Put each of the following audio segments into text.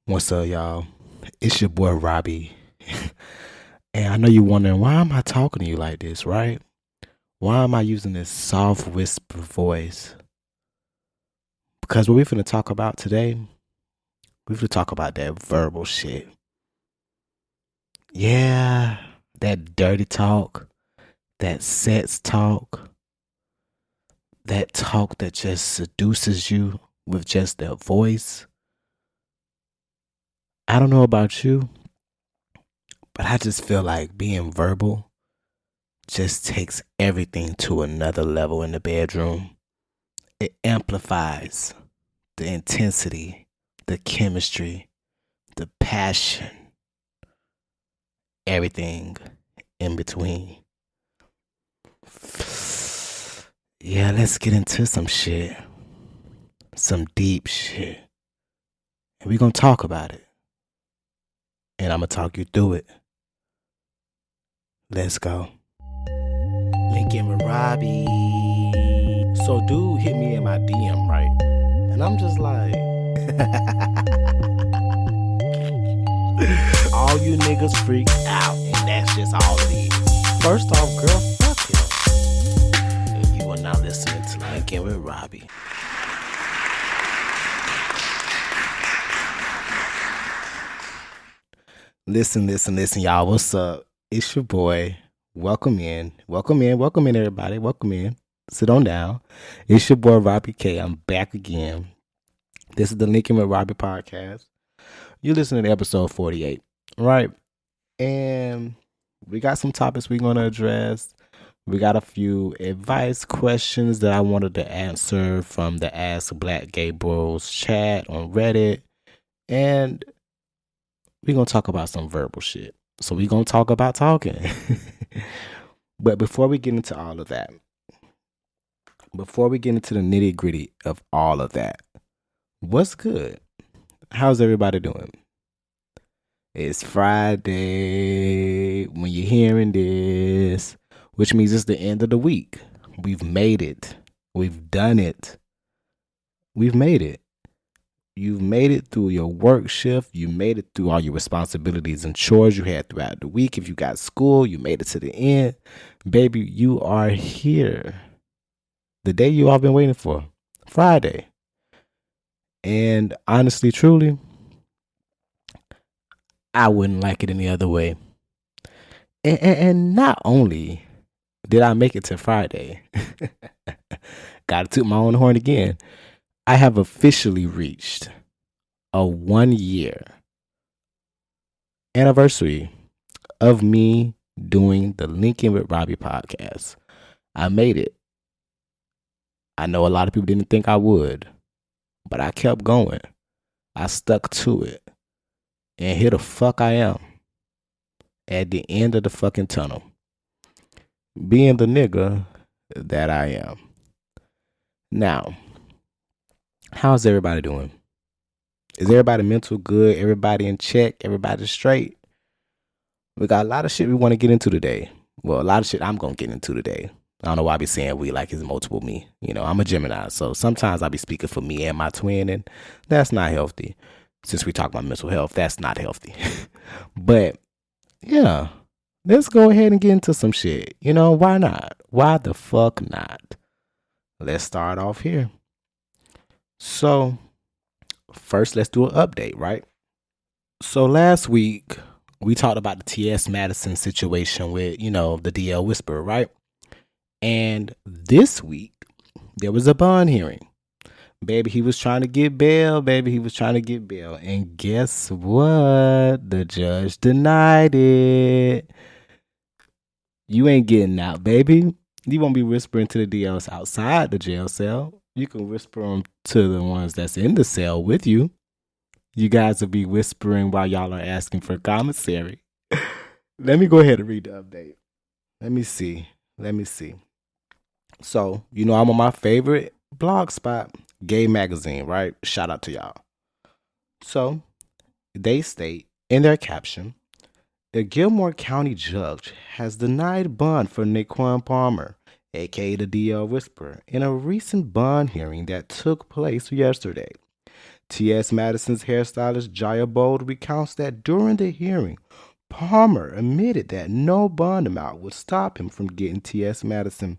What's up, y'all? It's your boy Robbie. And I know you're wondering, why am I talking to you like this, right? Why am I using this soft whisper voice? Because what we're finna talk about today, we're finna talk about that verbal shit. Yeah, that dirty talk, that sex talk, that talk that just seduces you with just their voice. I don't know about you, but I just feel like being verbal just takes everything to another level in the bedroom. It amplifies the intensity, the chemistry, the passion, everything in between. Yeah, let's get into some shit. Some deep shit. And we're going to talk about it. And I'm going to talk you through it. Let's go. Linkinwitrobby. So dude hit me in my DM, right? And I'm just like, all you niggas freak out, and that's just all it is. First off, girl, fuck him. And you are now listening to Linkin with Robbie. Listen, y'all. What's up? It's your boy. Welcome in, everybody. Welcome in. Sit on down. It's your boy Robbie K. I'm back again. This is the Linkinwitrobby podcast. You're listening to episode 48, right? And we got some topics we're going to address. We got a few advice questions that I wanted to answer from the Ask Black Gay Bros chat on Reddit. And we're going to talk about some verbal shit. So we're going to talk about talking. But before we get into all of that, before we get into the nitty gritty of all of that, what's good? How's everybody doing? It's Friday when you're hearing this, which means it's the end of the week. We've made it. We've done it. We've made it. You've made it through your work shift. You made it through all your responsibilities and chores you had throughout the week. If you got school, you made it to the end. Baby, you are here. The day you all been waiting for. Friday. And honestly, truly, I wouldn't like it any other way. And not only did I make it to Friday, gotta toot my own horn again, I have officially reached a 1 year anniversary of me doing the Linkinwitrobby podcast. I made it. I know a lot of people didn't think I would, but I kept going. I stuck to it. And here the fuck I am at the end of the fucking tunnel, being the nigga that I am. Now, how's everybody doing? Is everybody mental good? Everybody in check? Everybody straight? We got a lot of shit we want to get into today. Well, a lot of shit I'm going to get into today. I don't know why I be saying we like it's multiple me. You know, I'm a Gemini, so sometimes I be speaking for me and my twin, and that's not healthy. Since we talk about mental health, that's not healthy. But, yeah, let's go ahead and get into some shit. You know, why not? Why the fuck not? Let's start off here. So, first, let's do an update, right? So, last week, we talked about the T.S. Madison situation with, you know, the DL Whisperer, right? And this week, there was a bond hearing. Baby, he was trying to get bail. And guess what? The judge denied it. You ain't getting out, baby. You won't be whispering to the DLs outside the jail cell. You can whisper them to the ones that's in the cell with you. You guys will be whispering while y'all are asking for commissary. Let me go ahead and read the update. Let me see. So, you know, I'm on my favorite blog spot, Gay Magazine, right? Shout out to y'all. So, they state in their caption, the Gilmore County judge has denied bond for Naquan Palmer, aka the DL Whisperer, in a recent bond hearing that took place yesterday. T.S. Madison's hairstylist Jaya Bold recounts that during the hearing, Palmer admitted that no bond amount would stop him from getting T.S. Madison.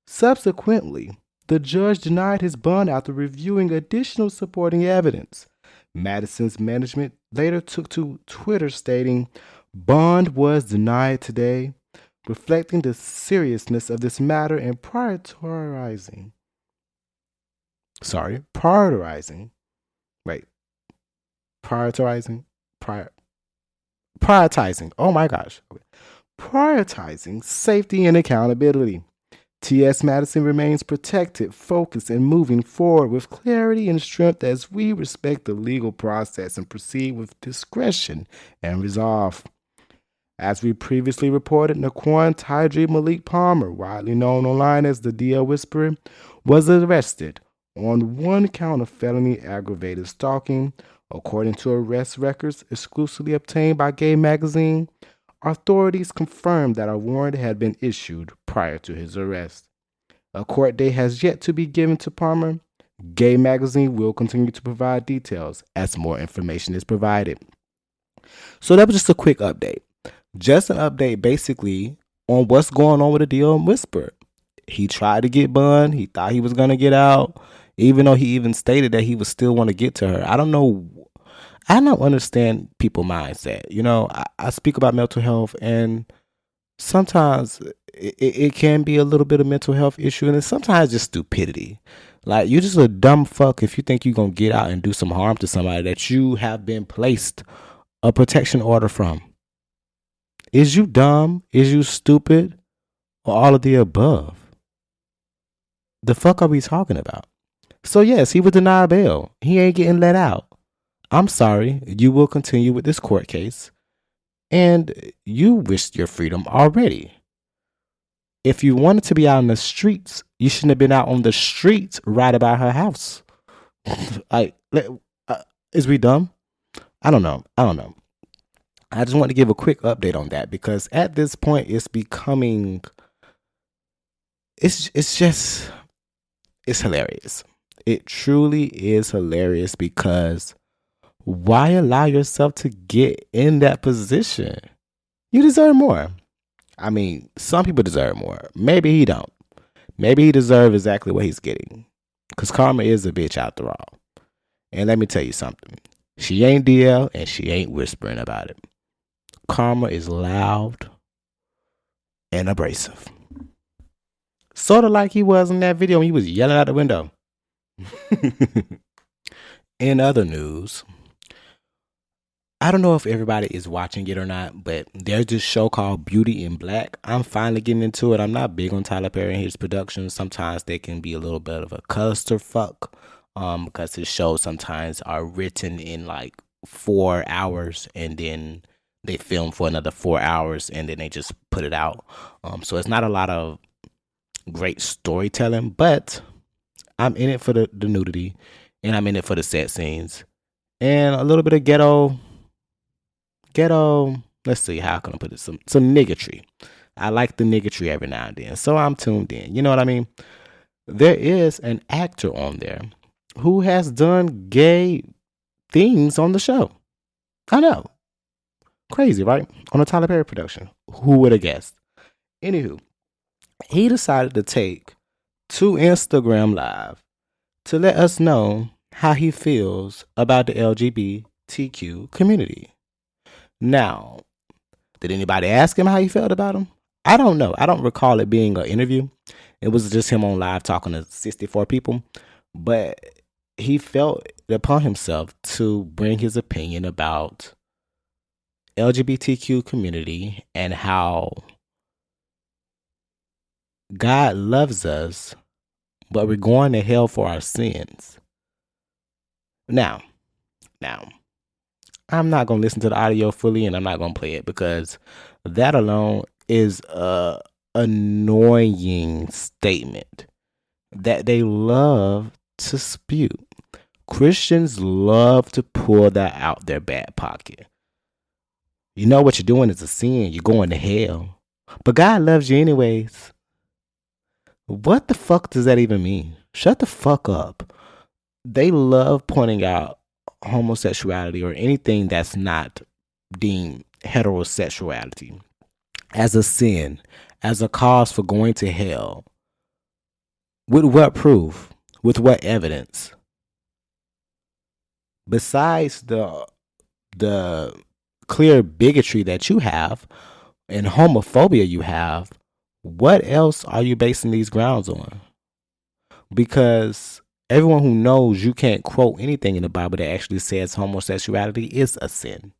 Subsequently, the judge denied his bond after reviewing additional supporting evidence. Madison's management later took to Twitter stating, "Bond was denied today, reflecting the seriousness of this matter and prioritizing. Oh my gosh. Prioritizing safety and accountability. T.S. Madison remains protected, focused, and moving forward with clarity and strength as we respect the legal process and proceed with discretion and resolve." As we previously reported, Naquan Tydri Malik Palmer, widely known online as the DL Whisperer, was arrested on one count of felony aggravated stalking. According to arrest records exclusively obtained by Gay Magazine, authorities confirmed that a warrant had been issued prior to his arrest. A court date has yet to be given to Palmer. Gay Magazine will continue to provide details as more information is provided. So that was just a quick update. Just an update basically on what's going on with the deal Whisper. He tried to get bond. He thought he was going to get out, even though he even stated that he would still want to get to her. I don't know. I don't understand people's mindset. You know, I speak about mental health, and sometimes it can be a little bit of mental health issue, and it's sometimes just stupidity. Like, you're just a dumb fuck if you think you're going to get out and do some harm to somebody that you have been placed a protection order from. Is you dumb? Is you stupid? Or all of the above? The fuck are we talking about? So yes, he was denied bail. He ain't getting let out. I'm sorry. You will continue with this court case. And you risked your freedom already. If you wanted to be out on the streets, you shouldn't have been out on the streets right about her house. Like, is we dumb? I don't know. I just want to give a quick update on that because at this point it's becoming, it's hilarious. It truly is hilarious because why allow yourself to get in that position? You deserve more. I mean, some people deserve more. Maybe he don't. Maybe he deserves exactly what he's getting because karma is a bitch after all. And let me tell you something. She ain't DL and she ain't whispering about it. Karma is loud and abrasive. Sort of like he was in that video when he was yelling out the window. In other news, I don't know if everybody is watching it or not, but there's this show called Beauty in Black. I'm finally getting into it. I'm not big on Tyler Perry and his productions. Sometimes they can be a little bit of a clusterfuck because his shows sometimes are written in like 4 hours and then they film for another 4 hours and then they just put it out. So it's not a lot of great storytelling, but I'm in it for the nudity and I'm in it for the set scenes and a little bit of ghetto. Let's see, how can I put it? Some niggatry. I like the niggatry every now and then, so I'm tuned in. You know what I mean? There is an actor on there who has done gay things on the show. I know. Crazy, right? On a Tyler Perry production. Who would have guessed? Anywho, he decided to take to Instagram Live to let us know how he feels about the LGBTQ community. Now, did anybody ask him how he felt about him? I don't know. I don't recall it being an interview. It was just him on live talking to 64 people. But he felt it upon himself to bring his opinion about LGBTQ community and how God loves us, but we're going to hell for our sins. Now, I'm not going to listen to the audio fully and I'm not going to play it because that alone is a annoying statement that they love to spew. Christians love to pull that out their back pocket. You know what you're doing is a sin. You're going to hell. But God loves you anyways. What the fuck does that even mean? Shut the fuck up. they love pointing out homosexuality or anything that's not deemed heterosexuality as a sin, as a cause for going to hell. With what proof? With what evidence? Besides the clear bigotry that you have and homophobia you have, what else are you basing these grounds on? Because everyone who knows you can't quote anything in the Bible that actually says homosexuality is a sin.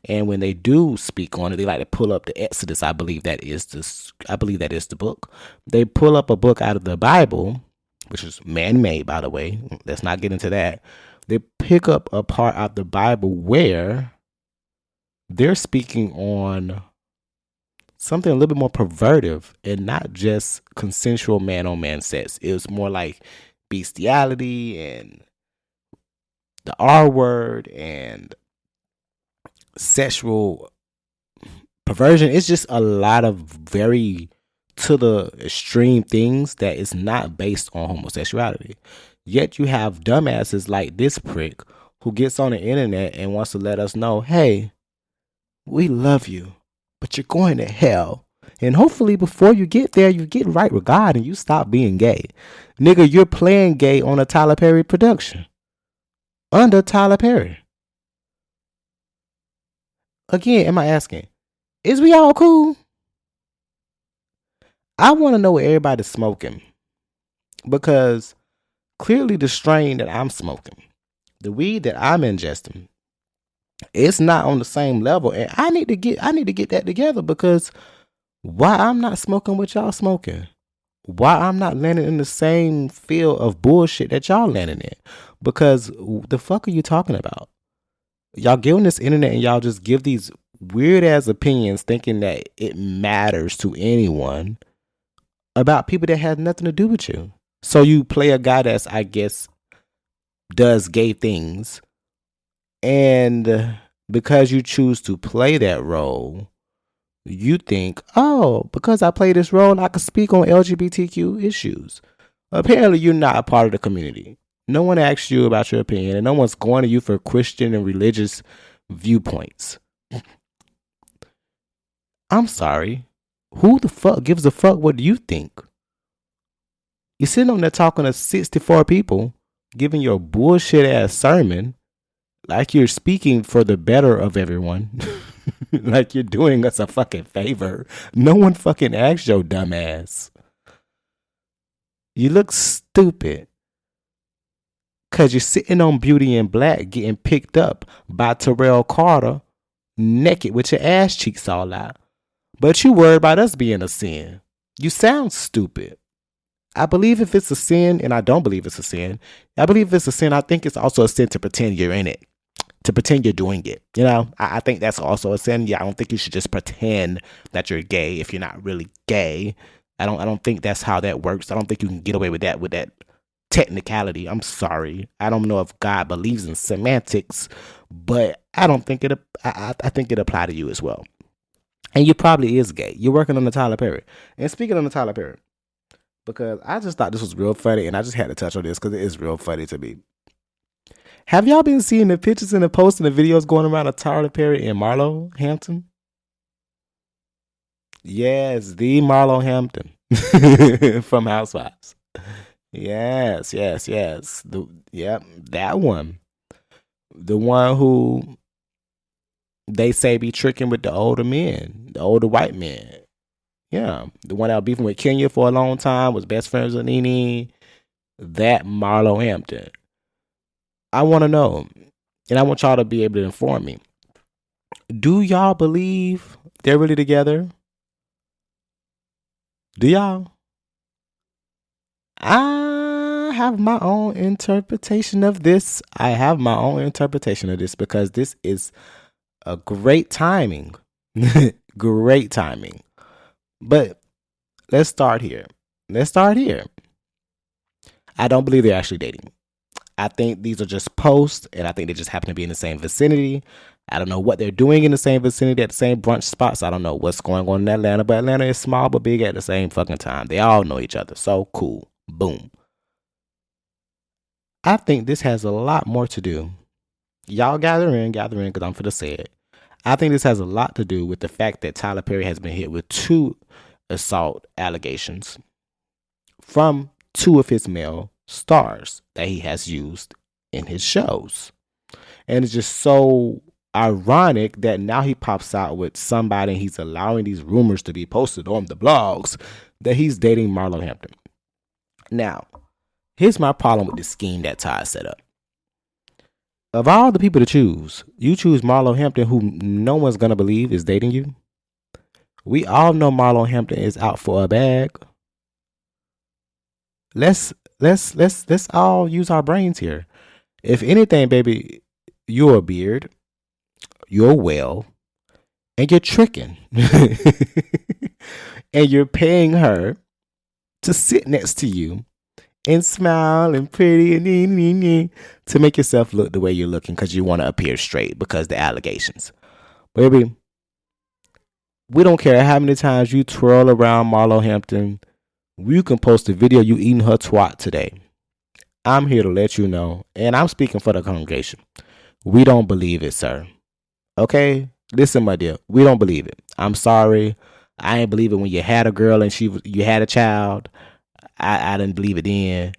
And when they do speak on it, they like to pull up the Exodus. I believe that is the book. They pull up a book out of the Bible, which is man-made, by the way. Let's not get into that. They pick up a part of the Bible where they're speaking on something a little bit more pervertive and not just consensual man-on-man sex. It was more like bestiality and the R word and sexual perversion. It's just a lot of very to the extreme things that is not based on homosexuality. Yet you have dumbasses like this prick who gets on the internet and wants to let us know, hey, we love you, but you're going to hell. And hopefully before you get there, you get right with God and you stop being gay. Nigga, you're playing gay on a Tyler Perry production. Under Tyler Perry. Again, am I asking, is we all cool? I want to know what everybody's smoking. Because clearly the strain that I'm smoking, the weed that I'm ingesting, it's not on the same level. And I need to get that together, because why I'm not smoking what y'all smoking? Why I'm not landing in the same field of bullshit that y'all landing in? Because the fuck are you talking about? Y'all get on this internet and y'all just give these weird ass opinions thinking that it matters to anyone about people that have nothing to do with you. So you play a guy that's, I guess, does gay things, and because you choose to play that role, you think, oh, because I play this role, I can speak on LGBTQ issues. Apparently, you're not a part of the community. No one asks you about your opinion, and no one's going to you for Christian and religious viewpoints. I'm sorry. Who the fuck gives a fuck what you think? You're sitting on there talking to 64 people, giving your bullshit ass sermon like you're speaking for the better of everyone. Like you're doing us a fucking favor. No one fucking asked your dumb ass. You look stupid. Cause you're sitting on Beauty in Black getting picked up by Terrell Carter naked with your ass cheeks all out. But you worried about us being a sin. You sound stupid. I believe if it's a sin, and I don't believe it's a sin, I believe if it's a sin, I think it's also a sin to pretend you're in it. To pretend you're doing it. You know, I think that's also a sin. Yeah, I don't think you should just pretend that you're gay if you're not really gay. I don't think that's how that works. I don't think you can get away with that technicality. I'm sorry. I don't know if God believes in semantics, but I don't think it. I think it apply to you as well. And you probably is gay. You're working on the Tyler Perry. And speaking on the Tyler Perry, because I just thought this was real funny, and I just had to touch on this because it is real funny to me. Have y'all been seeing the pictures and the posts and the videos going around of Tyler Perry and Marlo Hampton? Yes, the Marlo Hampton from Housewives. Yes. That one. The one who they say be tricking with the older men, the older white men. Yeah, the one that was beefing with Kenya for a long time, was best friends with Nene. That Marlo Hampton. I want to know, and I want y'all to be able to inform me. Do y'all believe they're really together? Do y'all? I have my own interpretation of this. Because this is a great timing. Great timing. But let's start here. I don't believe they're actually dating. I think these are just posts, and I think they just happen to be in the same vicinity. I don't know what they're doing in the same vicinity at the same brunch spots. I don't know what's going on in Atlanta, but Atlanta is small but big at the same fucking time. They all know each other. So cool. Boom. I think this has a lot more to do. Y'all gather in, because I'm finna say it. I think this has a lot to do with the fact that Tyler Perry has been hit with 2 assault allegations from 2 of his male stars that he has used in his shows. And it's just so ironic that now he pops out with somebody and he's allowing these rumors to be posted on the blogs that he's dating Marlo Hampton. Now, here's my problem with the scheme that Ty set up. Of all the people to choose, you choose Marlo Hampton, who no one's gonna believe is dating you. We all know Marlo Hampton is out for a bag. Let's all use our brains here. If anything, baby, you're a beard, you're well, and you're tricking. And you're paying her to sit next to you and smile and pretty and to make yourself look the way you're looking because you want to appear straight because the allegations. Baby, we don't care how many times you twirl around Marlo Hampton. You can post a video you eating her twat today. I'm here to let you know, and I'm speaking for the congregation. We don't believe it, sir. Okay? Listen, my dear, we don't believe it. I'm sorry. I ain't believe it when you had a girl and you had a child. I didn't believe it then.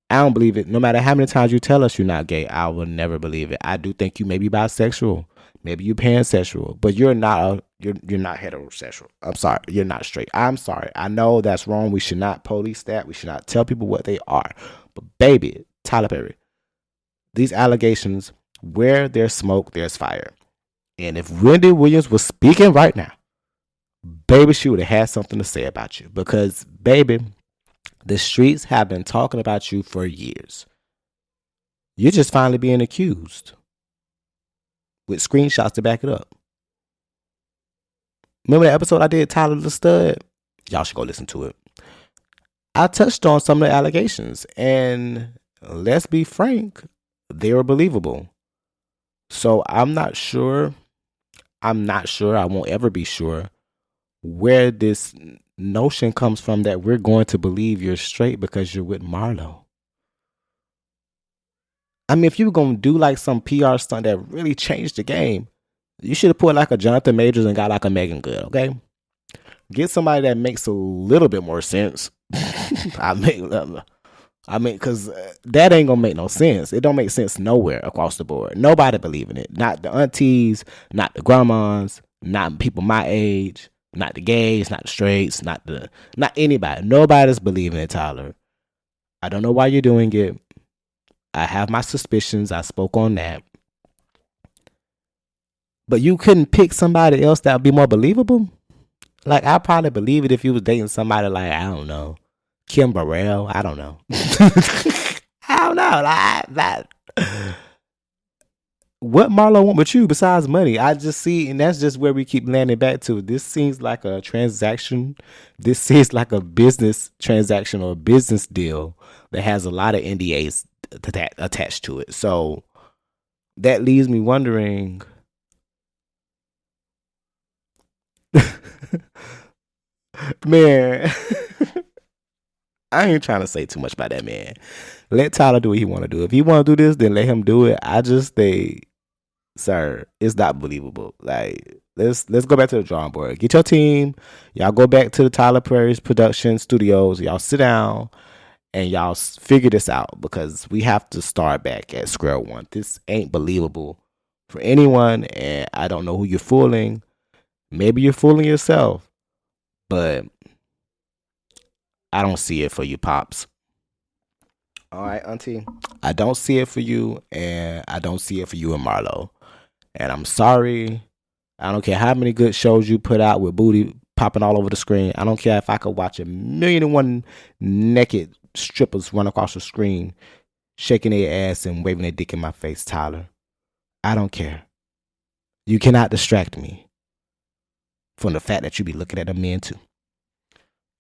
I don't believe it. No matter how many times you tell us you're not gay, I will never believe it. I do think you may be bisexual. Maybe you're pansexual, but you're not heterosexual. I'm sorry. You're not straight. I'm sorry. I know that's wrong. We should not police that. We should not tell people what they are. But baby, Tyler Perry, these allegations, where there's smoke, there's fire. And if Wendy Williams was speaking right now, baby, she would have had something to say about you. Because, baby, the streets have been talking about you for years. You're just finally being accused with screenshots to back it up. Remember the episode I did, Tyler the Stud? Y'all should go listen to it. I touched on some of the allegations, and let's be frank, they were believable. So I'm not sure. I won't ever be sure where this notion comes from that we're going to believe you're straight because you're with Marlo. I mean, if you were going to do like some PR stunt that really changed the game, you should have put like a Jonathan Majors and got like a Megan Good, okay? Get somebody that makes a little bit more sense. I mean, because that ain't going to make no sense. It don't make sense nowhere across the board. Nobody believing it. Not the aunties, not the grandmas, not people my age, not the gays, not the straights, not anybody. Nobody's believing it, Tyler. I don't know why you're doing it. I have my suspicions. I spoke on that. But you couldn't pick somebody else that would be more believable? Like, I probably believe it if you was dating somebody like, I don't know, Kim Burrell. I don't know. I don't know. What Marlo want with you besides money? I just see, and that's just where we keep landing back to. This seems like a transaction. This seems like a business transaction or a business deal that has a lot of NDAs attached to it. So that leaves me wondering, man, I ain't trying to say too much about that, man. Let Tyler do what he want to do. If he want to do this, then let him do it. I just think, sir, it's not believable. Like, let's go back to the drawing board. Get your team. Y'all go back to the Tyler Perry's production studios. Y'all sit down and y'all figure this out, because we have to start back at square one. This ain't believable for anyone, and I don't know who you're fooling. Maybe you're fooling yourself, but I don't see it for you, Pops. All right, Auntie. I don't see it for you, and I don't see it for you and Marlo. And I'm sorry. I don't care how many good shows you put out with booty popping all over the screen. I don't care if I could watch 1,000,001 naked strippers run across the screen, shaking their ass and waving their dick in my face, Tyler. I don't care. You cannot distract me from the fact that you be looking at them men too.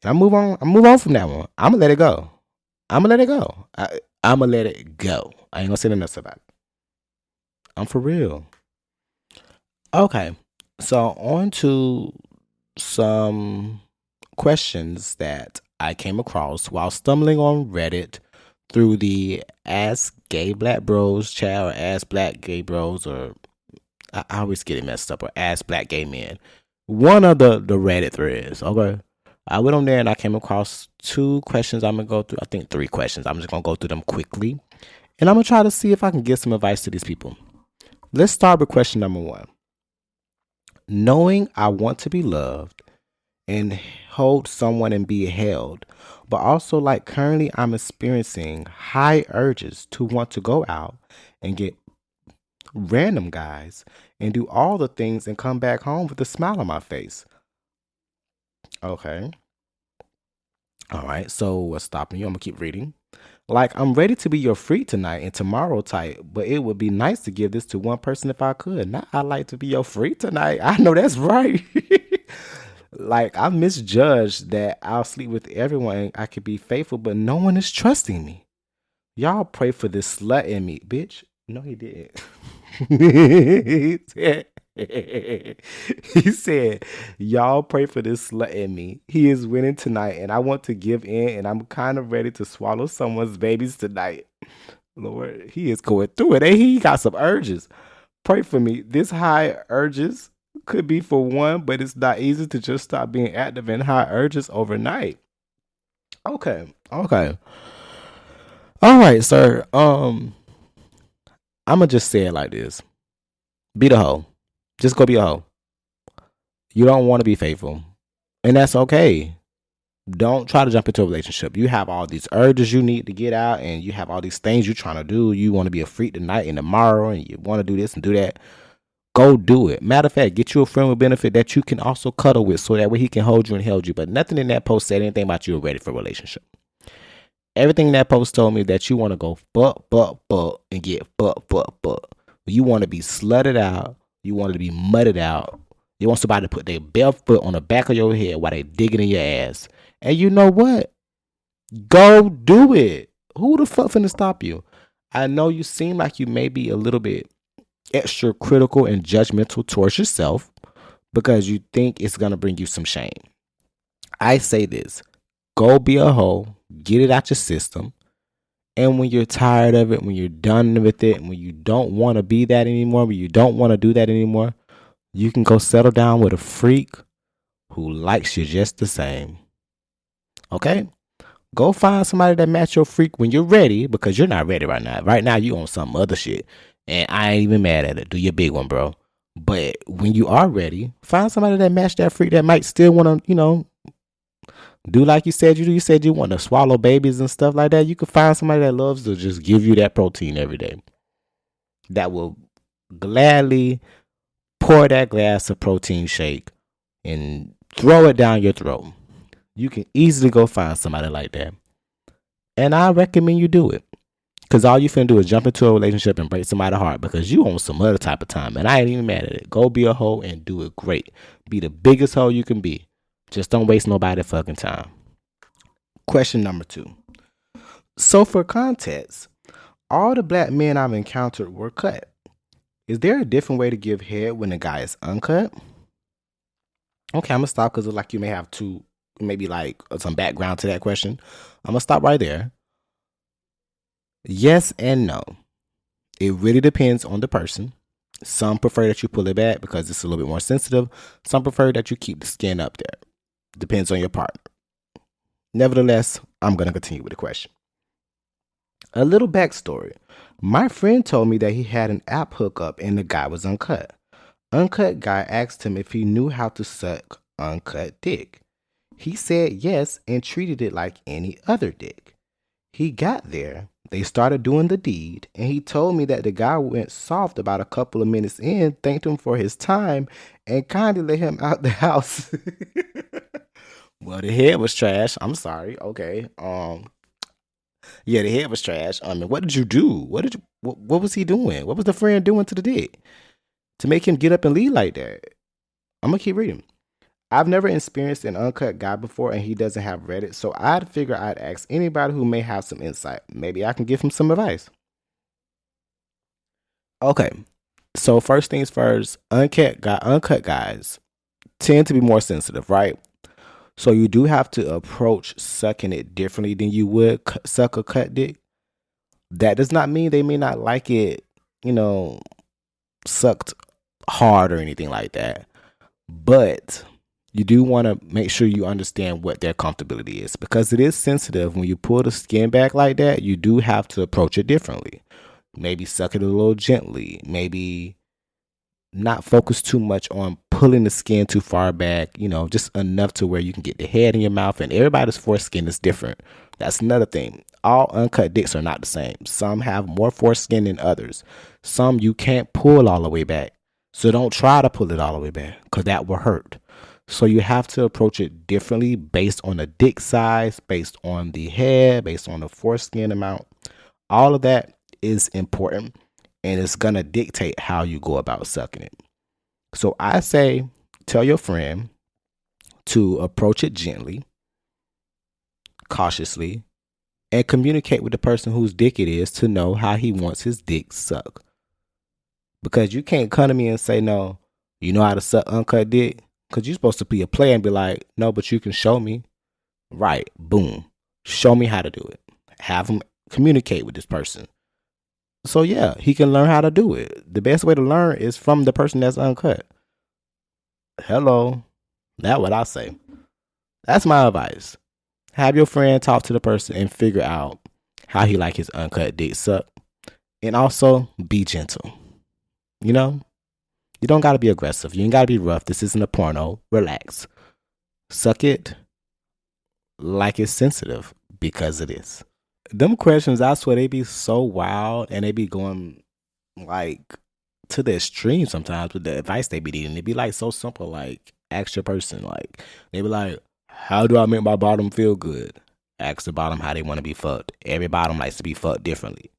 And I move on from that one. I'm gonna let it go. I'm gonna let it go. I ain't gonna say nothing else about it. I'm for real. Okay, so on to some questions that I came across while stumbling on Reddit through the Ask Gay Black Bros chat or Ask Black Gay Bros, or I always get it messed up, or Ask Black Gay Men. One of the Reddit threads. Okay. I went on there and I came across 2 questions I'm gonna go through. I think 3 questions. I'm just gonna go through them quickly. And I'm gonna try to see if I can give some advice to these people. Let's start with question number 1. Knowing I want to be loved and hold someone and be held, but also like currently I'm experiencing high urges to want to go out and get random guys and do all the things and come back home with a smile on my face. Okay. All right. So what's stopping you? I'm gonna keep reading. Like, I'm ready to be your freak tonight and tomorrow type, but it would be nice to give this to one person if I could. Not I like to be your freak tonight. I know that's right. Like, I misjudged that I'll sleep with everyone. I could be faithful, but no one is trusting me. Y'all pray for this slut in me, bitch. No, he didn't. he said, he said, y'all pray for this slut in me. He is winning tonight, and I want to give in, and I'm kind of ready to swallow someone's babies tonight. Lord, he is going through it. He got some urges. Pray for me. This high urges could be for one, but it's not easy to just stop being active in high urges overnight. Okay. Okay. All right, sir. I'ma just say it like this. Be the hoe. Just go be a hoe. You don't want to be faithful. And that's okay. Don't try to jump into a relationship. You have all these urges you need to get out, and you have all these things you're trying to do. You want to be a freak tonight and tomorrow, and you want to do this and do that. Go do it. Matter of fact, get you a friend with benefit that you can also cuddle with, so that way he can hold you and held you. But nothing in that post said anything about you are ready for a relationship. Everything in that post told me that you want to go fuck, and get fuck. You want to be slutted out. You want to be mudded out. You want somebody to put their bare foot on the back of your head while they digging in your ass. And you know what? Go do it. Who the fuck finna stop you? I know you seem like you may be a little bit extra critical and judgmental towards yourself because you think it's gonna bring you some shame. I say this. Go be a hoe. Get it out your system. And when you're tired of it, when you're done with it, when you don't want to be that anymore, when you don't want to do that anymore, you can go settle down with a freak who likes you just the same. Okay? Go find somebody that match your freak when you're ready, because you're not ready right now. Right now, you on some other shit. And I ain't even mad at it. Do your big one, bro. But when you are ready, find somebody that match that freak that might still want to, do like you said you do. You said you want to swallow babies and stuff like that. You could find somebody that loves to just give you that protein every day. That will gladly pour that glass of protein shake and throw it down your throat. You can easily go find somebody like that. And I recommend you do it. Because all you finna do is jump into a relationship and break somebody's heart because you on some other type of time. And I ain't even mad at it. Go be a hoe and do it great. Be the biggest hoe you can be. Just don't waste nobody's fucking time. Question number 2. So for context, all the black men I've encountered were cut. Is there a different way to give head when a guy is uncut? Okay, I'm gonna stop because it's like you may have maybe like some background to that question. I'm gonna stop right there. Yes and no. It really depends on the person. Some prefer that you pull it back because it's a little bit more sensitive. Some prefer that you keep the skin up there. Depends on your partner. Nevertheless, I'm going to continue with the question. A little backstory. My friend told me that he had an app hookup and the guy was uncut. Uncut guy asked him if he knew how to suck uncut dick. He said yes and treated it like any other dick. He got there. They started doing the deed, and he told me that the guy went soft about a couple of minutes in, thanked him for his time, and kindly let him out the house. Well, the head was trash. I'm sorry. Okay. Yeah, the head was trash. I mean, what did you do? What was he doing? What was the friend doing to the dick to make him get up and leave like that? I'm gonna keep reading. I've never experienced an uncut guy before, and he doesn't have Reddit, so I'd figure I'd ask anybody who may have some insight. Maybe I can give him some advice. Okay, so first things first, uncut guys tend to be more sensitive, right? So you do have to approach sucking it differently than you would suck a cut dick. That does not mean they may not like it, sucked hard or anything like that. But you do want to make sure you understand what their comfortability is, because it is sensitive. When you pull the skin back like that, you do have to approach it differently. Maybe suck it a little gently. Maybe not focus too much on pulling the skin too far back, just enough to where you can get the head in your mouth. And everybody's foreskin is different. That's another thing. All uncut dicks are not the same. Some have more foreskin than others. Some you can't pull all the way back. So don't try to pull it all the way back, because that will hurt. So you have to approach it differently based on the dick size, based on the head, based on the foreskin amount. All of that is important, and it's going to dictate how you go about sucking it. So I say, tell your friend to approach it gently, cautiously, and communicate with the person whose dick it is to know how he wants his dick sucked. Because you can't come to me and say, no, you know how to suck uncut dick? Because you're supposed to be a player and be like, no, but you can show me. Right. Boom. Show me how to do it. Have him communicate with this person. So yeah, he can learn how to do it. The best way to learn is from the person that's uncut. Hello. That's what I say. That's my advice. Have your friend talk to the person and figure out how he like his uncut dick sucked. And also be gentle. You don't got to be aggressive. You ain't got to be rough. This isn't a porno. Relax. Suck it like it's sensitive, because it is. Them questions, I swear, they be so wild, and they be going like to the extreme sometimes with the advice they be needing. It be like so simple, like ask your person. Like they be like, how do I make my bottom feel good? Ask the bottom how they want to be fucked. Every bottom likes to be fucked differently.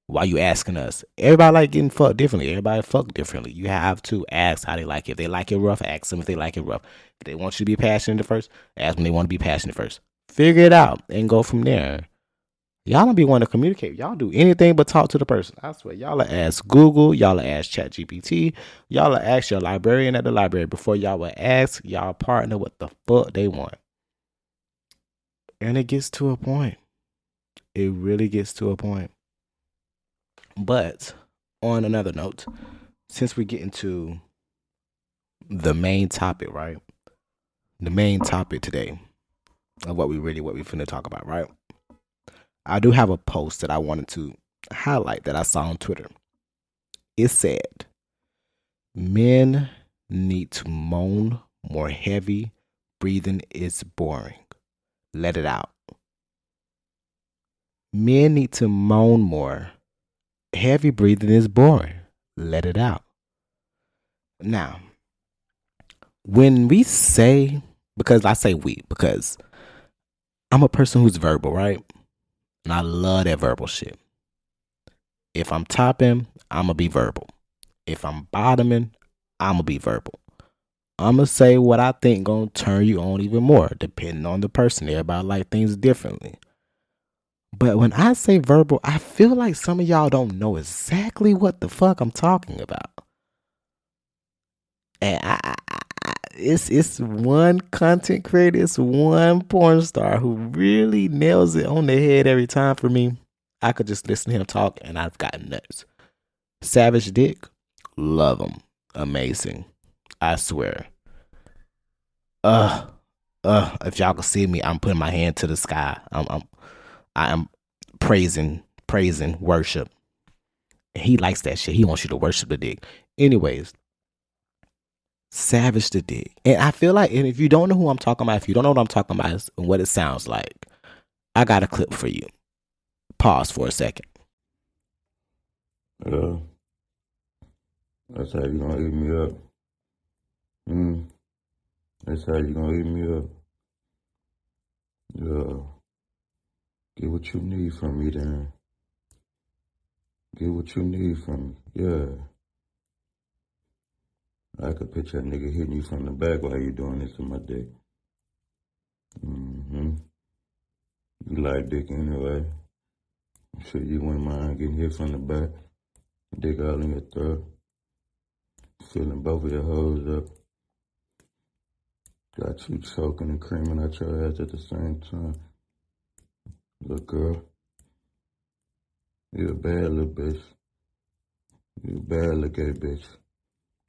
Why you asking us? Everybody like getting fucked differently. Everybody fuck differently. You have to ask how they like it. If they like it rough, ask them if they like it rough. If they want you to be passionate first, ask them if they want to be passionate first. Figure it out and go from there. Y'all don't be wanting to communicate. Y'all do anything but talk to the person. I swear, y'all will ask Google. Y'all will ask ChatGPT. Y'all will ask your librarian at the library before y'all will ask y'all partner what the fuck they want. And it gets to a point. It really gets to a point. But on another note, since we're getting to the main topic, right? The main topic today of what we finna talk about, right? I do have a post that I wanted to highlight that I saw on Twitter. It said, men need to moan more. Heavy breathing is boring. Let it out. Men need to moan more. Heavy breathing is boring. Let it out. Now, when we say, because I say we, because I'm a person who's verbal, right? And I love that verbal shit. If I'm topping, I'm going to be verbal. If I'm bottoming, I'm going to be verbal. I'm going to say what I think going to turn you on even more, depending on the person. Everybody like things differently. But when I say verbal, I feel like some of y'all don't know exactly what the fuck I'm talking about. And it's one content creator, it's one porn star who really nails it on the head every time for me. I could just listen to him talk and I've gotten nuts. Savage Dick, love him. Amazing. I swear. If y'all can see me, I'm putting my hand to the sky. I am praising, worship. He likes that shit. He wants you to worship the dick. Anyways, Savage the Dick. And I feel like, and if you don't know who I'm talking about, if you don't know what I'm talking about and what it sounds like, I got a clip for you. Pause for a second. That's how you gonna eat me up. That's how you gonna eat me up. Get what you need from me then. Get what you need from me. Yeah. I could picture a nigga hitting you from the back while you doing this to my dick. You like dick anyway. I'm sure you wouldn't mind getting hit from the back. Dick all in your throat. Filling both of your hoes up. Got you choking and creaming out your ass at the same time. Little girl. You a bad little bitch. You a bad little gay bitch.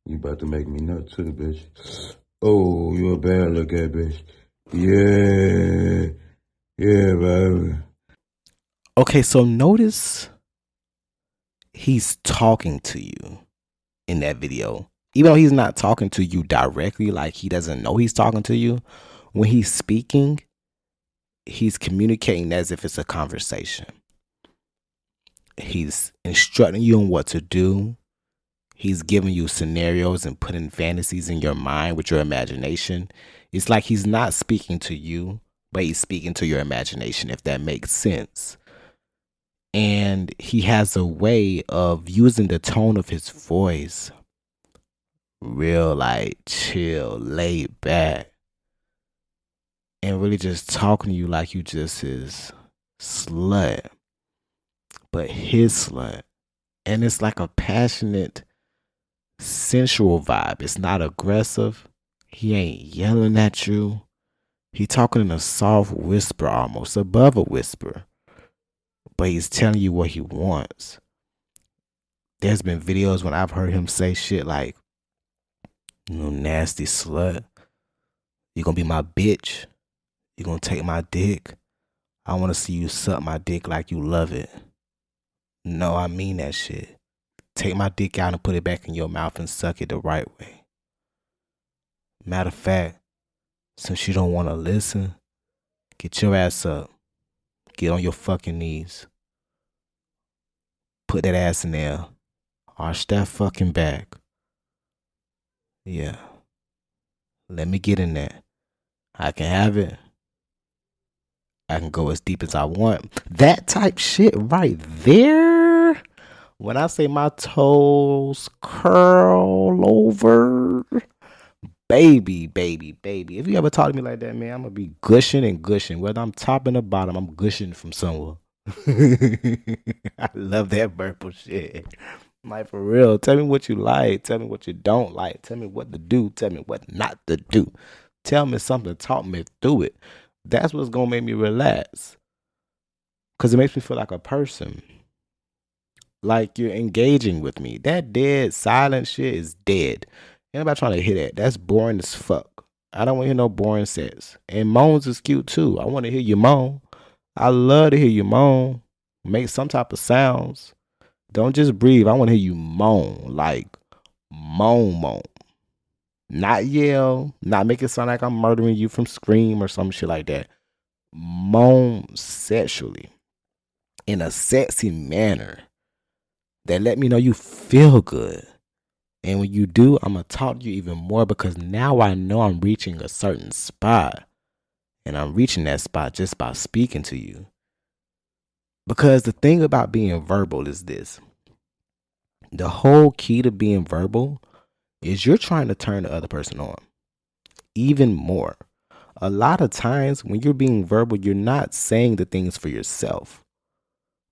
You about to make me nut too, bitch. Oh, you a bad little gay bitch. Yeah. Yeah, baby. Okay, so notice he's talking to you in that video. Even though he's not talking to you directly, like he doesn't know he's talking to you, when he's speaking, he's communicating as if it's a conversation. He's instructing you on what to do. He's giving you scenarios and putting fantasies in your mind with your imagination. It's like he's not speaking to you, but he's speaking to your imagination, if that makes sense. And he has a way of using the tone of his voice, real like chill, laid back, and really just talking to you like you just his slut, but his slut. And it's like a passionate, sensual vibe. It's not aggressive. He ain't yelling at you. He talking in a soft whisper, almost above a whisper, but he's telling you what he wants. There's been videos when I've heard him say shit like, you know, nasty slut, you're gonna be my bitch, you're gonna take my dick, I wanna see you suck my dick like you love it. No, I mean that shit. Take my dick out and put it back in your mouth and suck it the right way. Matter of fact, since you don't want to listen, get your ass up. Get on your fucking knees. Put that ass in there. Arch that fucking back. Yeah. Let me get in there. I can have it. I can go as deep as I want. That type shit right there. When I say my toes curl over, baby. If you ever talk to me like that, man, I'm gonna be gushing and gushing. Whether I'm top and the bottom, I'm gushing from somewhere. I love that verbal shit. Like, for real. Tell me what you like. Tell me what you don't like. Tell me what to do. Tell me what not to do. Tell me something. Talk me through it. That's what's gonna make me relax. Cause it makes me feel like a person. Like you're engaging with me. That dead silent shit is dead. Ain't nobody trying to hear that. That's boring as fuck. I don't want to hear no boring sex. And moans is cute too. I want to hear you moan. I love to hear you moan. Make some type of sounds. Don't just breathe. I want to hear you moan. Like moan. Not yell. Not make it sound like I'm murdering you from Scream or some shit like that. Moan sexually. In a sexy manner. That let me know you feel good. And when you do, I'm going to talk to you even more because now I know I'm reaching a certain spot. And I'm reaching that spot just by speaking to you. Because the thing about being verbal is this. The whole key to being verbal is you're trying to turn the other person on. Even more. A lot of times when you're being verbal, you're not saying the things for yourself.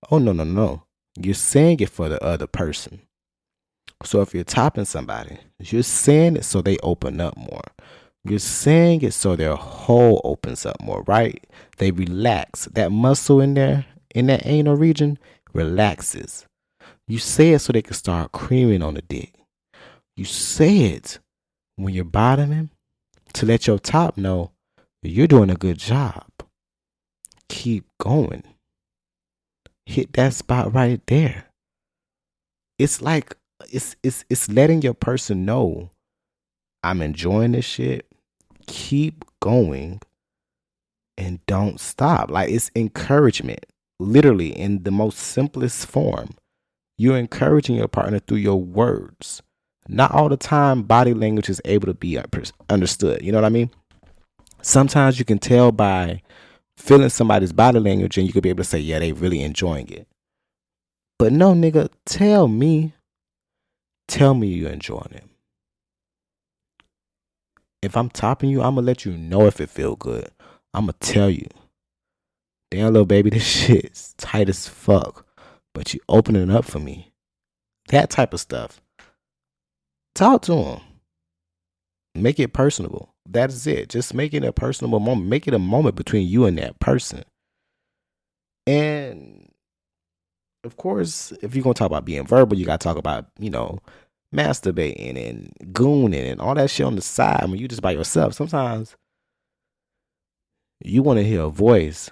Oh, no. You're saying it for the other person. So if you're topping somebody, you're saying it so they open up more. You're saying it so their hole opens up more, right? They relax. That muscle in there, in that anal region, relaxes. You say it so they can start creaming on the dick. You say it when you're bottoming to let your top know you're doing a good job. Keep going. Hit that spot right there. It's like it's letting your person know I'm enjoying this shit. Keep going and don't stop. Like, it's encouragement, literally in the most simplest form. You're encouraging your partner through your words. Not all the time body language is able to be understood. You know what I mean? Sometimes you can tell by feeling somebody's body language and you could be able to say, yeah, they really enjoying it. But no, nigga, tell me you're enjoying it. If I'm topping you, I'm going to let you know if it feel good. I'm going to tell you. Damn, little baby, this shit's tight as fuck. But you opening it up for me. That type of stuff. Talk to him. Make it personable. That is it. Just make it a personable moment. Make it a moment between you and that person. And of course, if you're gonna talk about being verbal, you gotta talk about, masturbating and gooning and all that shit on the side when you just by yourself. Sometimes you want to hear a voice,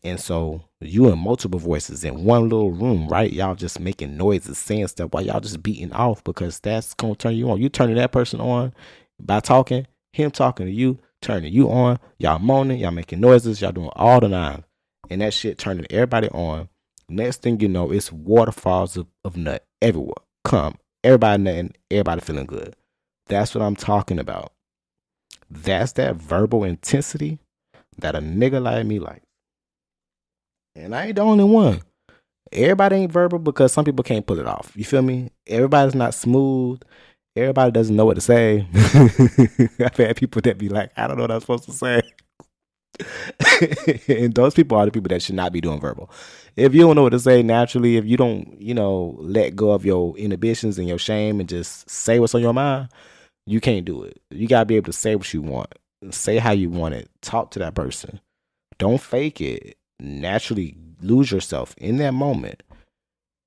and so you and multiple voices in one little room, right? Y'all just making noises, saying stuff while y'all just beating off because that's gonna turn you on. You turning that person on by talking, him talking to you, turning you on. Y'all moaning, y'all making noises, y'all doing all the nine, and that shit turning everybody on. Next thing you know, it's waterfalls of nut everywhere. Come, everybody nutting, everybody feeling good. That's what I'm talking about. That's that verbal intensity that a nigga like me like. And I ain't the only one. Everybody ain't verbal because some people can't pull it off. You feel me? Everybody's not smooth. Everybody doesn't know what to say. I've had people that be like, I don't know what I'm supposed to say. And those people are the people that should not be doing verbal. If you don't know what to say naturally, if you don't, let go of your inhibitions and your shame and just say what's on your mind, you can't do it. You gotta be able to say what you want, say how you want it, talk to that person. Don't fake it. Naturally lose yourself in that moment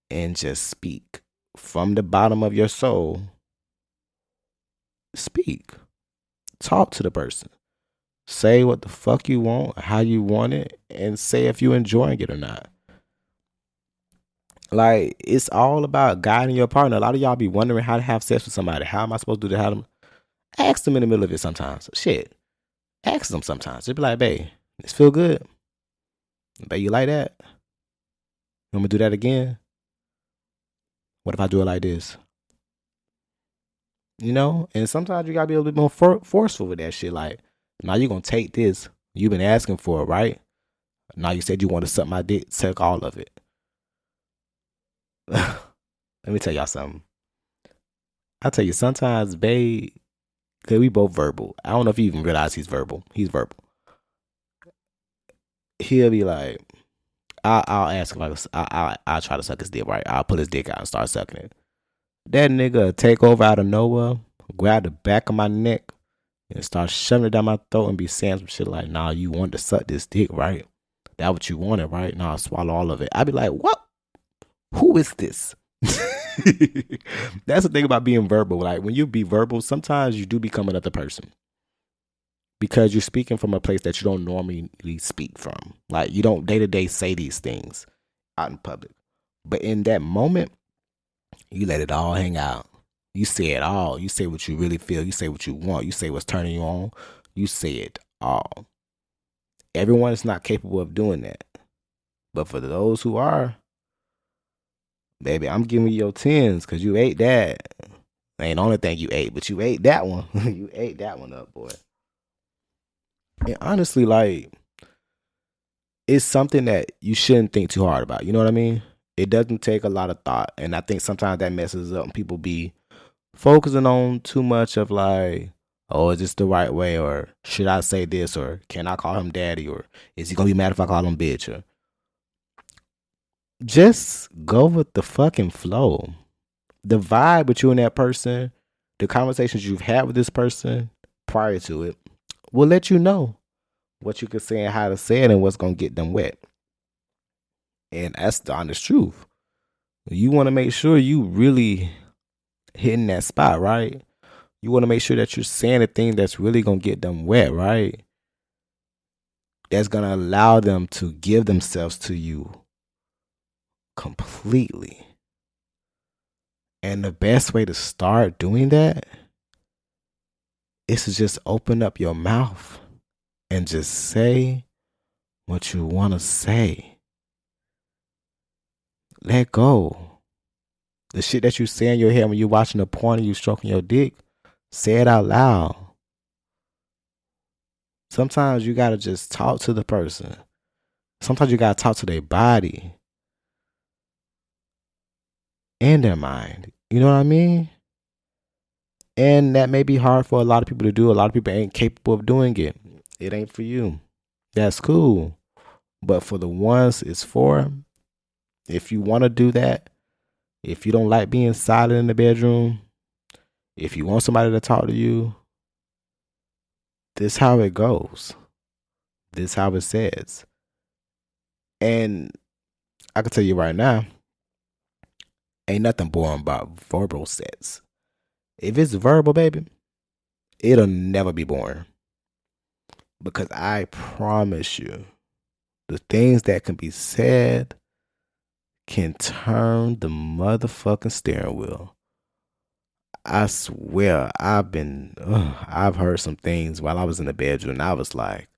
and just speak from the bottom of your soul. Speak. Talk to the person. Say what the fuck you want, how you want it, and say if you're enjoying it or not. Like, it's all about guiding your partner. A lot of y'all be wondering how to have sex with somebody. How am I supposed to do that? Ask them in the middle of it sometimes. Shit. Ask them sometimes. Just be like, babe, this feel good. Babe, you like that? You want me to do that again? What if I do it like this? And sometimes you gotta be a little bit more forceful with that shit. Like, now you're gonna take this. You've been asking for it, right? Now you said you want to suck my dick. Take all of it. Let me tell y'all something. I'll tell you, sometimes, babe, because we both verbal. I don't know if you even realize he's verbal. He's verbal. He'll be like, I'll ask him, I'll try to suck his dick, right? I'll pull his dick out and start sucking it. That nigga take over out of nowhere, grab the back of my neck, and start shoving it down my throat and be saying some shit like, nah, you want to suck this dick, right? That what you wanted, right? Nah, swallow all of it. I'd be like, what? Who is this? That's the thing about being verbal. Like, when you be verbal, sometimes you do become another person because you're speaking from a place that you don't normally speak from. Like, you don't day to day say these things out in public. But in that moment, you let it all hang out. You say it all. You say what you really feel. You say what you want. You say what's turning you on. You say it all. Everyone is not capable of doing that. But for those who are, baby, I'm giving you your tens because you ate that. Ain't the only thing you ate, but you ate that one. You ate that one up, boy. And honestly, like, it's something that you shouldn't think too hard about. You know what I mean? It doesn't take a lot of thought. And I think sometimes that messes up and people be focusing on too much of like, oh, is this the right way? Or should I say this? Or can I call him daddy? Or is he going to be mad if I call him bitch? Or just go with the fucking flow. The vibe with you and that person, the conversations you've had with this person prior to it will let you know what you can say and how to say it and what's going to get them wet. And that's the honest truth. You want to make sure you really hitting that spot, right? You want to make sure that you're saying the thing that's really going to get them wet, right? That's going to allow them to give themselves to you completely. And the best way to start doing that is to just open up your mouth and just say what you want to say. Let go. The shit that you say in your head when you're watching a porn and you stroking your dick, say it out loud. Sometimes you gotta just talk to the person. Sometimes you gotta talk to their body and their mind. You know what I mean? And that may be hard for a lot of people to do. A lot of people ain't capable of doing it. It ain't for you. That's cool. But for the ones it's for, if you want to do that, if you don't like being silent in the bedroom, if you want somebody to talk to you, this how it goes. This how it says. And I can tell you right now, Ain't nothing boring about verbal sex. If it's verbal, baby, it'll never be boring. Because I promise you, the things that can be said can turn the motherfucking steering wheel. I swear, I've heard some things while I was in the bedroom, and I was like,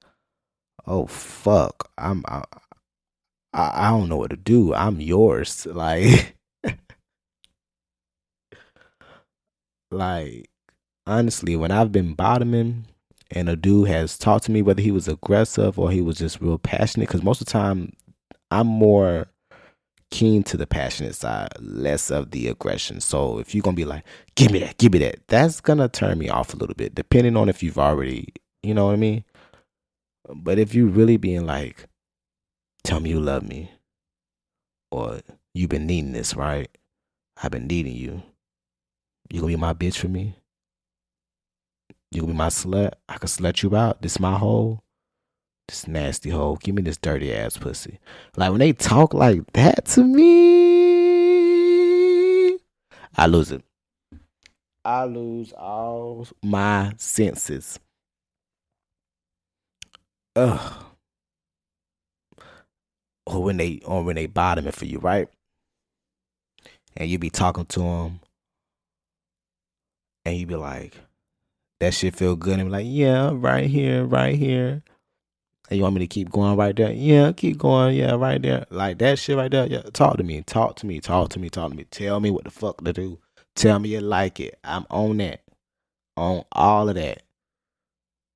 "Oh fuck, I don't know what to do. I'm yours." Like, like honestly, when I've been bottoming, and a dude has talked to me, whether he was aggressive or he was just real passionate, because most of the time I'm more keen to the passionate side, less of the aggression. So if you're gonna be like, give me that, that's gonna turn me off a little bit, depending on if you've already, you know what I mean? But if you really being like, tell me you love me, or you've been needing this, right? I've been needing you. You gonna be my bitch for me? You gonna be my slut? I can slut you out. This my hole. This nasty hole. Give me this dirty ass pussy. Like when they talk like that to me, I lose it. I lose all my senses. Ugh. Or when they bottoming for you, right? And you be talking to them, and you be like, that shit feel good, and be like, yeah, right here, right here. And you want me to keep going right there? Yeah, keep going. Yeah, right there. Like that shit right there. Yeah, talk to me. Talk to me. Talk to me. Talk to me. Tell me what the fuck to do. Tell me you like it. I'm on that. On all of that.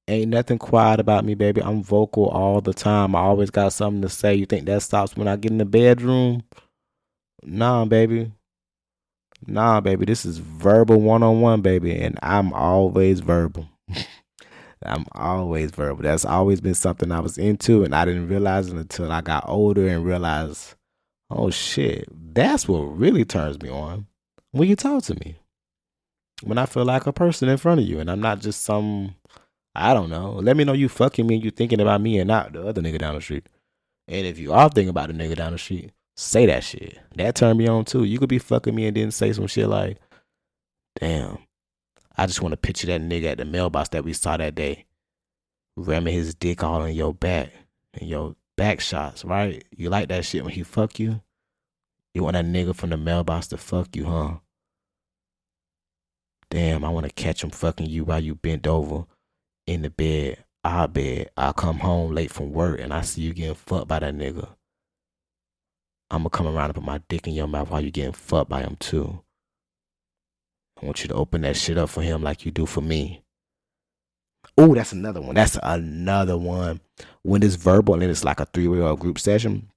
Ain't nothing quiet about me, baby. I'm vocal all the time. I always got something to say. You think that stops when I get in the bedroom? Nah, baby. Nah, baby. This is verbal one on one, baby. And I'm always verbal. I'm always verbal. That's always been something I was into, and I didn't realize it until I got older and realized, oh shit, that's what really turns me on. When you talk to me. When I feel like a person in front of you, and I'm not just some, I don't know. Let me know you fucking me and you thinking about me and not the other nigga down the street. And if you are thinking about the nigga down the street, say that shit. That turned me on too. You could be fucking me and then say some shit like, damn, I just want to picture that nigga at the mailbox that we saw that day, ramming his dick all in your back and your back shots, right? You like that shit when he fuck you? You want that nigga from the mailbox to fuck you, huh? Damn, I want to catch him fucking you while you bent over in the bed, our bed. I come home late from work and I see you getting fucked by that nigga. I'm gonna come around and put my dick in your mouth while you getting fucked by him too. I want you to open that shit up for him like you do for me. Oh, that's another one. That's another one. When it's verbal and it's like a 3-way or a group session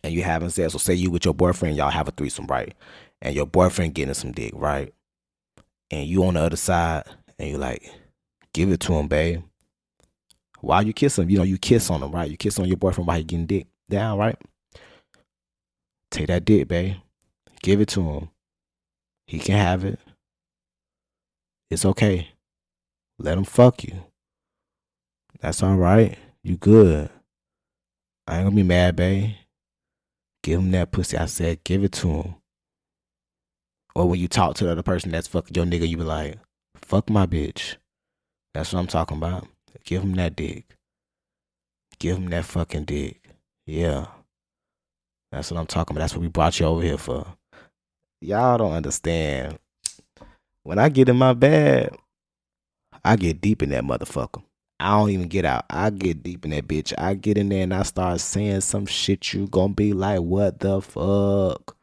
and you having sex, so say you with your boyfriend, y'all have a threesome, right? And your boyfriend getting some dick, right? And you on the other side and you like, give it to him, babe. While you kiss him, you know, you kiss on him, right? You kiss on your boyfriend while he getting dick down, right? Take that dick, babe. Give it to him. He can have it. It's okay. Let him fuck you. That's all right. You good. I ain't gonna be mad, babe. Give him that pussy. I said, give it to him. Or when you talk to the other person that's fucking your nigga, you be like, fuck my bitch. That's what I'm talking about. Give him that dick. Give him that fucking dick. Yeah. That's what I'm talking about. That's what we brought you over here for. Y'all don't understand. When I get in my bed, I get deep in that motherfucker. I don't even get out. I get deep in that bitch. I get in there and I start saying some shit you gonna be like, what the fuck?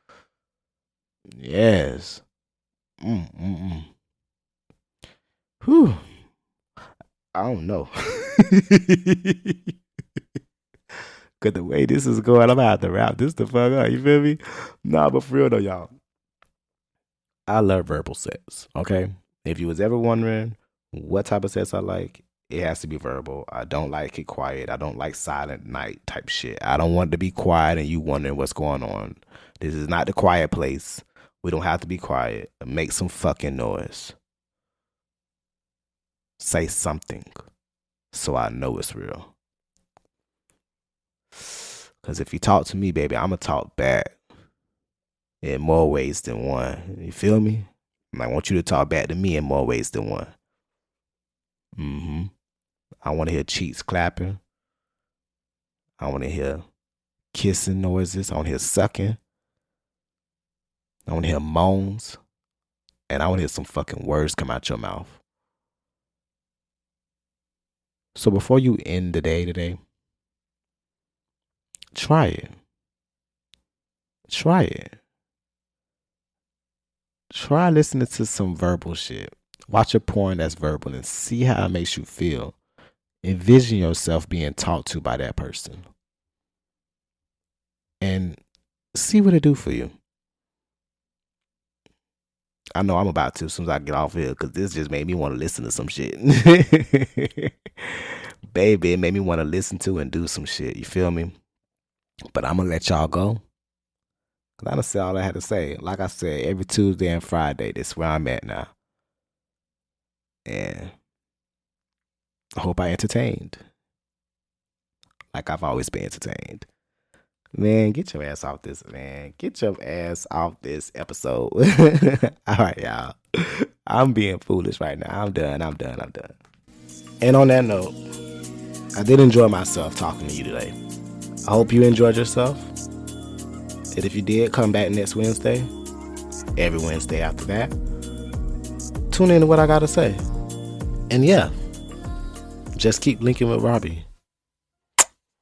Yes. Whew. I don't know. Cause the way this is going, I'm gonna have to wrap this the fuck up. You feel me? Nah, but for real though, y'all. I love verbal sex. Okay. If you was ever wondering what type of sex I like, it has to be verbal. I don't like it quiet. I don't like silent night type shit. I don't want it to be quiet and you wondering what's going on. This is not the quiet place. We don't have to be quiet. Make some fucking noise. Say something so I know it's real. Because if you talk to me, baby, I'm going to talk back. in more ways than one. You feel me? I want you to talk back to me in more ways than one. I want to hear cheeks clapping. I want to hear kissing noises. I want to hear sucking. I want to hear moans. And I want to hear some fucking words come out your mouth. So before you end the day today, try it. Try it. Try listening to some verbal shit. Watch a porn that's verbal and see how it makes you feel. Envision yourself being talked to by that person. And see what it do for you. I know I'm about to as soon as I get off here because this just made me want to listen to some shit. Baby, it made me want to listen to and do some shit. You feel me? But I'm going to let y'all go. Because I done said all I had to say. Like I said, every Tuesday and Friday, this is where I'm at now. And I hope I entertained. Like I've always been entertained. Man, get your ass off this, man. Get your ass off this episode. All right, y'all. I'm being foolish right now. I'm done. And on that note, I did enjoy myself talking to you today. I hope you enjoyed yourself. And if you did, come back next Wednesday. Every Wednesday after that. Tune in to what I got to say. And yeah, just keep linking with Robbie.